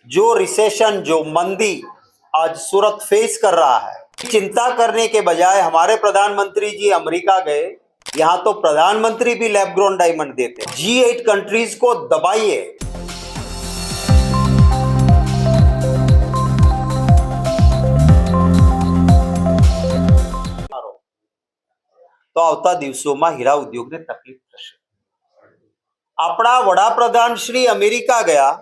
जो रिसेशन, जो मंदी आज सूरत फेस कर रहा है, चिंता करने के बजाय हमारे प्रधानमंत्री जी अमेरिका गए। यहाँ तो प्रधानमंत्री भी लैब ग्रोन डायमंड देते। G8 कंट्रीज को दबाइए। तो આવતા દિવસોમાં હીરા ઉદ્યોગને તકલીફ થશે। આપણા વડાપ્રધાન શ્રી અમેરિકા ગયા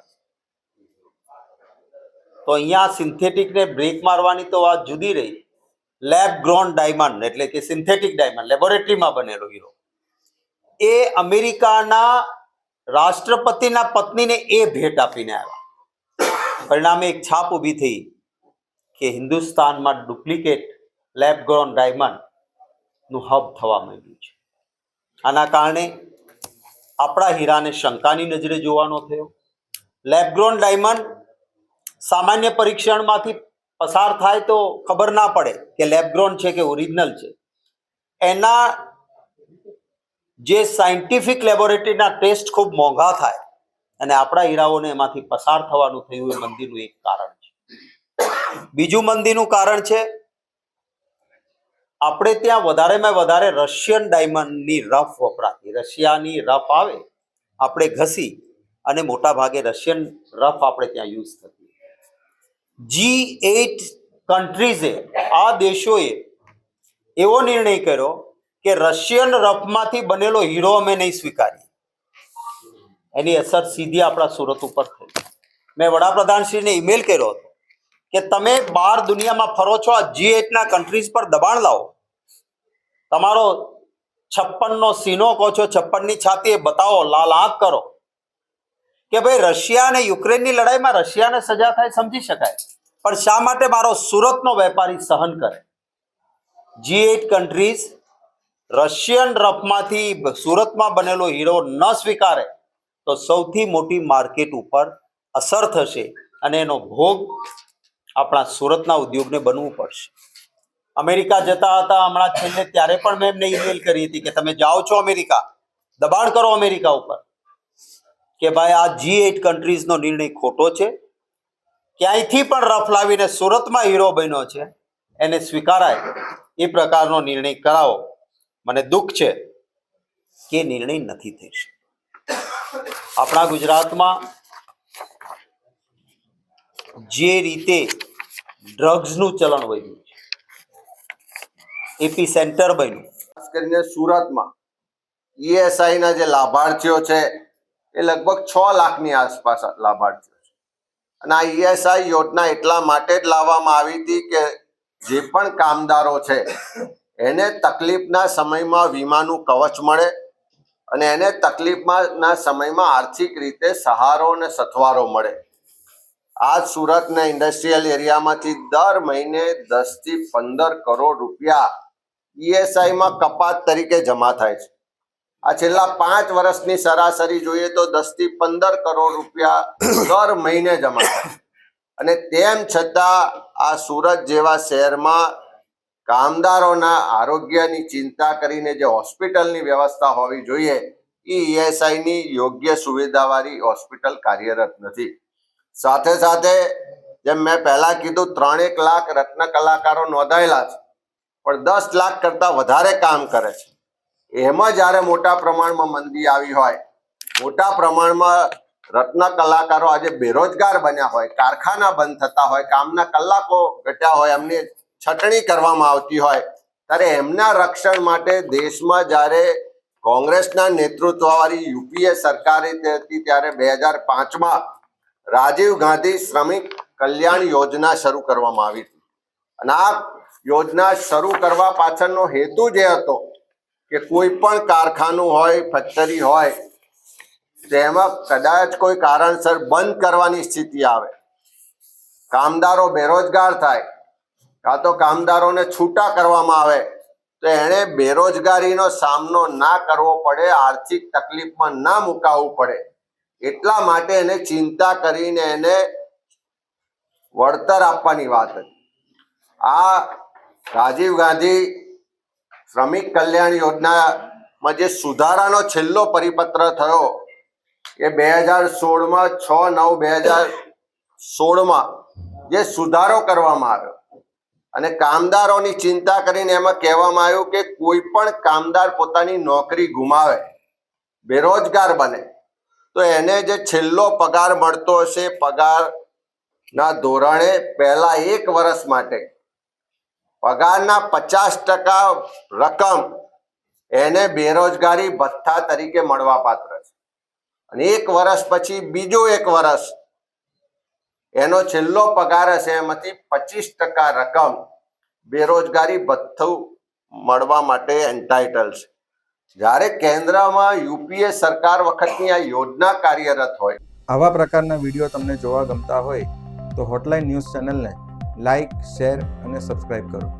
તો અહીંયા સિન્થેટિક ને બ્રેક મારવાની તો વાત જુદી રહી। લેબ ગ્રોન ડાયમંડ એટલે કે સિન્થેટિક ડાયમંડ, લેબોરેટરીમાં બનેલો હીરો, એ અમેરિકાના રાષ્ટ્રપતિના પત્નીને એ ભેટ આપીને આવ્યા। પરિણામે એક છાપ ઊભી થઈ કે હિન્દુસ્તાનમાં ડુપ્લિકેટ લેબ ગ્રોન ડાયમંડ નું હબ થવા માંડ્યું છે। આના કારણે આપણા હીરાને શંકાની નજરે જોવાનો થયો। લેબ ગ્રોન ડાયમંડ સામાન્ય પરીક્ષણમાંથી પસાર થાય તો ખબર ના પડે કે લેબ ગ્રોન છે કે ઓરિજિનલ છે। એના જે સાયન્ટિફિક લેબોરેટરીના ટેસ્ટ ખૂબ મોંઘા થાય અને આપણા હીરાઓને એમાંથી પસાર થવાનું થયું એ મંદીનું એક કારણ છે। બીજું મંદીનું કારણ છે આપણે ત્યાં વધારેમાં વધારે રશિયન ડાયમંડની રફ વપરાતી। રશિયાની રફ આવે, આપણે ઘસી અને મોટા ભાગે રશિયન રફ આપણે ત્યાં યુઝ થતી। G8 કન્ટ્રીઝે, આ દેશોએ એવો નિર્ણય કર્યો કે રશિયન રફમાંથી બનેલો હીરો અમે નહીં સ્વીકારીએ। એની અસર સીધી આપણા સુરત ઉપર થઈ। મેં વડાપ્રધાનશ્રીને ઈમેલ કર્યો હતો કે તમે બહાર દુનિયામાં ફરો છો, આ G8 ના કન્ટ્રીઝ પર દબાણ લાવો। તમારો 56 નો સીનો કહો છો, 56 ની છાતી એ બતાવો, લાલ આંખ કરો કે ભાઈ રશિયા અને યુક્રેનની લડાઈમાં રશિયાને સજા થાય સમજી શકાય, પણ શા માટે મારો સુરતનો વેપારી સહન કરે? G8 કન્ટ્રીઝ રશિયન રફમાંથી સુરતમાં બનેલો હીરો ન સ્વીકારે તો સૌથી મોટી માર્કેટ ઉપર અસર થશે અને એનો ભોગ આપણા સુરતના ઉદ્યોગને બનવું પડશે। અમેરિકા જતા હતા હમણાં છેલ્લે, ત્યારે પણ મેં એમને ઈમેલ કરી હતી કે તમે જાઓ છો અમેરિકા, દબાણ કરો અમેરિકા ઉપર કે ભાઈ આ G8 કન્ટ્રીઝનો નિર્ણય ખોટો છે। ક્યાંયથી પણ રફ લાવીને સુરતમાં હીરો બન્યો છે એને સ્વીકારાય એ પ્રકારનો નિર્ણય કરાવો। મને દુઃખ છે કે નિર્ણય નથી થઈ શકે। આપણા ગુજરાતમાં જે રીતે ડ્રગ્સનું ચલણ વધ્યું છે, એપી સેન્ટર બન્યું, ખાસ કરીને સુરતમાં ESI ના જે લાભાર્થીઓ છે એ લગભગ 6 લાખની આસપાસ લાભાર્થીઓ છે। અને આ ESI યોજના એટલા માટે જ લાવવામાં આવી હતી કે જે પણ કામદારો છે એને તકલીફના સમયમાં વીમાનું કવચ મળે અને એને તકલીફના સમયમાં આર્થિક રીતે સહારો અને સથવારો મળે। આ સુરતના ઇન્ડસ્ટ્રીયલ એરિયામાંથી દર મહિને 10 થી 15 કરોડ રૂપિયા ESI માં કપાત તરીકે જમા થાય છે। આ છેલ્લા 5 વર્ષની સરાસરી જોઈએ તો 10 થી 15 કરોડ રૂપિયા દર મહિને જમા થાય। અને તેમ છતાં આ સુરત જેવા શહેરમાં કામદારોના આરોગ્યની ચિંતા કરીને જે હોસ્પિટલની વ્યવસ્થા હોવી જોઈએ એ ESI ની યોગ્ય સુવિધાવાળી હોસ્પિટલ કાર્યરત નથી। સાથે સાથે જેમ મેં પહેલા કીધું 3 લાખ રત્ન કલાકારો નોંધાયેલા છે, પણ 10 લાખ કરતા વધારે કામ કરે છે। એમાં જ્યારે મોટા પ્રમાણમાં મંદી આવી હોય, મોટા પ્રમાણમાં રત્ન કલાકારો આજે બેરોજગાર બન્યા હોય, કારખાના બંધ થતા હોય, કામના કલાકો ઘટ્યા હોય, એમની છટણી કરવામાં આવતી હોય, ત્યારે એમના રક્ષણ માટે દેશમાં જ્યારે કોંગ્રેસના નેતૃત્વવાળી UPA સરકાર હતી ત્યારે 2005માં રાજીવ ગાંધી શ્રમિક કલ્યાણ યોજના શરૂ કરવામાં આવી હતી। અને આ યોજના શરૂ કરવા પાછળનો હેતુ જે હતો કે કોઈ પણ કારખાનું હોય, ફેક્ટરી હોય, તેમાં કદાચ કોઈ કારણસર બંધ કરવાની સ્થિતિ આવે, કામદારો બેરોજગાર થાય, કાં તો કામદારોને છૂટા કરવામાં આવે તો એણે બેરોજગારીનો સામનો ના કરવો પડે, આર્થિક તકલીફમાં ના મુકાવવું પડે, એટલા માટે એને ચિંતા કરીને એને વળતર આપવાની વાત હતી। આ રાજીવ ગાંધી શ્રમિક કલ્યાણ યોજનામાં જે સુધારાનો છેલ્લો પરિપત્ર થયો એ 2016માં 6/9/2016 16માં જે સુધારો કરવામાં આવ્યો અને કામદારોની ચિંતા કરીને એમાં કહેવામાં આવ્યું કે કોઈ પણ કામદાર પોતાની નોકરી ગુમાવે, બેરોજગાર બને, તો એને જે છેલ્લો પગાર મળતો હશે પગારના ધોરણે પહેલા 1 વર્ષ માટે પગારના 50% રકમ એને બેરોજગારી ભથ્થા તરીકે મળવાપાત્ર છે અને 1 વર્ષ પછી બીજું 1 વર્ષ એનો છેલ્લો પગાર હશે એમાંથી 25% રકમ બેરોજગારી ભથ્થું મળવા માટે એન્ટાઇટલ છે. જ્યારે કેન્દ્રમાં યુપીએ સરકાર વખતની આ યોજના કાર્યરત હોય. આવા પ્રકારના વિડીયો તમને જોવા ગમતા હોય તો હોટલાઇન ન્યૂઝ ચેનલને લાઇક, શેર અને સબસ્ક્રાઇબ કરો.